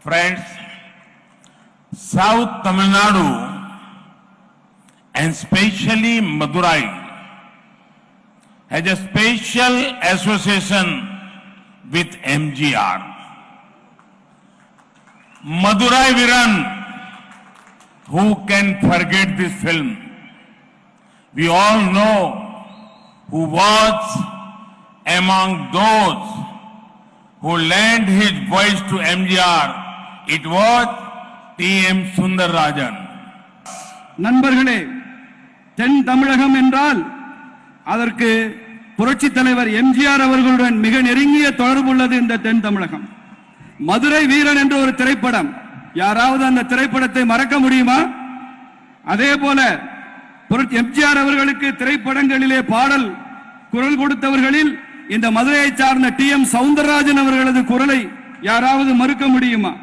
Friends, South Tamil Nadu and especially Madurai has a special association with MGR. Madurai Viran, who can forget this film? We all know who was among those who lent his voice to MGR. It was T.M. Sundararajan. நண்பர்களே, தென் தமிழகம் என்றால் அதற்கு புரட்சி தலைவர் எம்ஜிஆர் அவர்களுடன் மிக நெருங்கிய தொடர்பு உள்ளது. இந்த தென் தமிழகம் மதுரை வீரன் என்ற ஒரு திரைப்படம், யாராவது அந்த திரைப்படத்தை மறக்க முடியுமா? அதே போல எம்ஜிஆர் அவர்களுக்கு திரைப்படங்களிலே பாடல் குரல் கொடுத்தவர்களில் இந்த மதுரையை சார்ந்த T.M. சௌந்தரராஜன் அவர்களது குரலை யாராவது மறுக்க முடியுமா?